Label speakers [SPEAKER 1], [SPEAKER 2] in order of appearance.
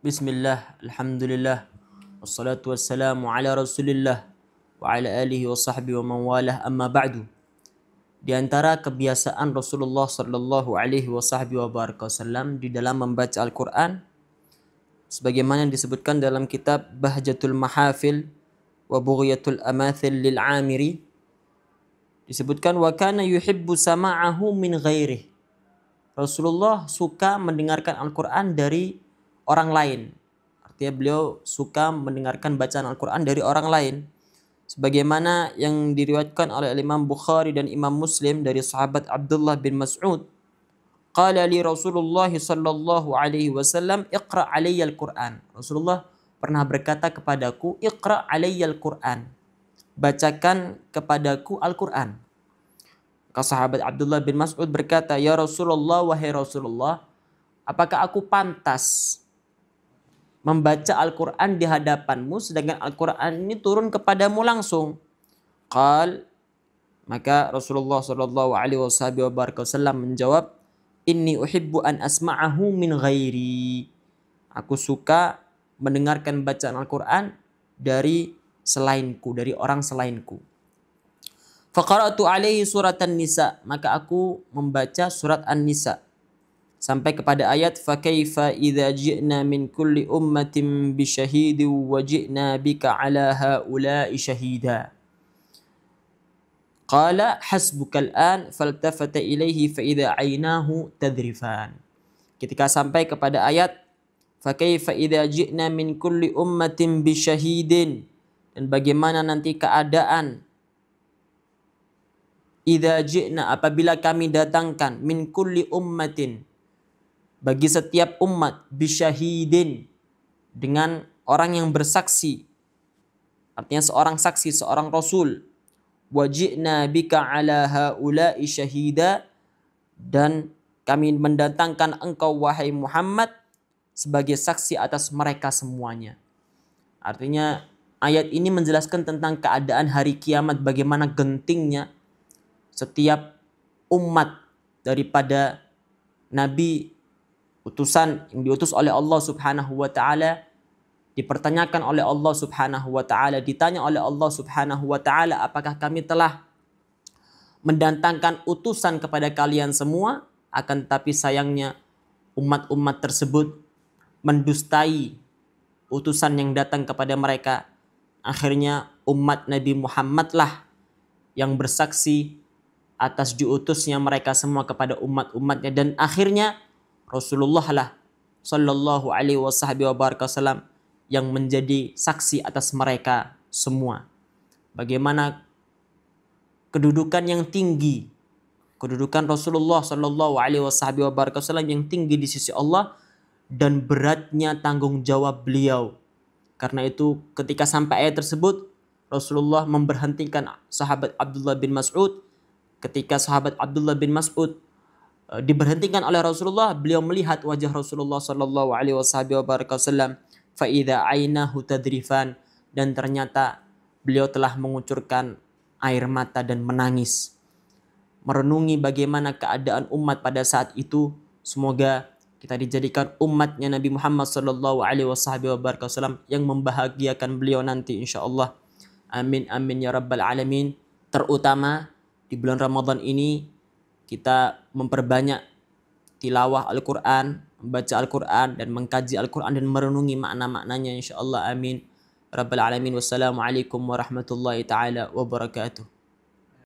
[SPEAKER 1] Bismillah, Alhamdulillah, wassalatu wassalamu ala rasulillah wa ala alihi wa sahbihi wa mawalah amma ba'du. Di antara kebiasaan Rasulullah sallallahu alaihi wasallam di dalam membaca Al-Quran, sebagaimana disebutkan dalam kitab Bahjatul Mahafil wa Bughyatul Amathil lil Amiri, disebutkan wa kana yuhibbu sama'ahu min ghairih. Rasulullah suka mendengarkan Al-Quran dari orang lain. Artinya beliau suka mendengarkan bacaan Al-Quran dari orang lain. Sebagaimana yang diriwayatkan oleh Imam Bukhari dan Imam Muslim dari sahabat Abdullah bin Mas'ud. Qala li Rasulullah sallallahu alaihi wasallam, iqra' alayya al-Quran. Rasulullah pernah berkata kepadaku, iqra' alayya al-Quran. Bacakan kepadaku Al-Quran. Maka sahabat Abdullah bin Mas'ud berkata, ya Rasulullah, wahai Rasulullah, apakah aku pantas membaca Al-Quran di hadapanmu sedangkan Al-Quran ini turun kepadamu langsung? Maka Rasulullah sallallahu alaihi wasallam menjawab, inni uhibbu an asma'ahu min ghairi. Aku suka mendengarkan bacaan Al-Quran dari selainku, dari orang selainku. Faqara'tu alaihi surat An-Nisa, maka aku membaca surat An-Nisa sampai kepada ayat fakaifa idza ji'na min kulli ummatin bi syahidin wa ji'na bika ala haula'i syahida. Qala hasbukal an faltafata ilaihi fa idza aynahu tadrifan. Ketika sampai kepada ayat fakaifa idza ji'na min kulli ummatin bi syahidin, dan bagaimana nanti keadaan idza ji'na, apabila kami datangkan min kulli ummatin, bagi setiap umat, bisyahidin, dengan orang yang bersaksi, artinya seorang saksi, seorang rasul, wajibna bika ala haula'i syahida, dan kami mendatangkan engkau wahai Muhammad sebagai saksi atas mereka semuanya. Artinya ayat ini menjelaskan tentang keadaan hari kiamat, bagaimana gentingnya setiap umat daripada nabi utusan yang diutus oleh Allah Subhanahu wa taala, dipertanyakan oleh Allah Subhanahu wa taala, ditanya oleh Allah Subhanahu wa taala, apakah kami telah mendatangkan utusan kepada kalian semua? Akan tetapi sayangnya umat-umat tersebut mendustai utusan yang datang kepada mereka. Akhirnya umat Nabi Muhammad lah yang bersaksi atas diutusnya mereka semua kepada umat-umatnya, dan akhirnya Rasulullah lah sallallahu alaihi wasallam yang menjadi saksi atas mereka semua. Bagaimana kedudukan yang tinggi, kedudukan Rasulullah sallallahu alaihi wasallam yang tinggi di sisi Allah, dan beratnya tanggung jawab beliau. Karena itu ketika sampai ayat tersebut, Rasulullah memberhentikan sahabat Abdullah bin Mas'ud. Ketika sahabat Abdullah bin Mas'ud diberhentikan oleh Rasulullah, beliau melihat wajah Rasulullah sallallahu alaihi wasallam, fa idza ainahu tadrifan, dan ternyata beliau telah mengucurkan air mata dan menangis, merenungi bagaimana keadaan umat pada saat itu. Semoga kita dijadikan umatnya Nabi Muhammad sallallahu alaihi wasallam yang membahagiakan beliau nanti insyaallah. Amin amin ya rabbal alamin. Terutama di bulan Ramadan ini kita memperbanyak tilawah Al-Quran, membaca Al-Quran dan mengkaji Al-Quran dan merenungi makna-maknanya insyaallah. Amin rabbal alamin. Wassalamualaikum warahmatullahi taala wabarakatuh.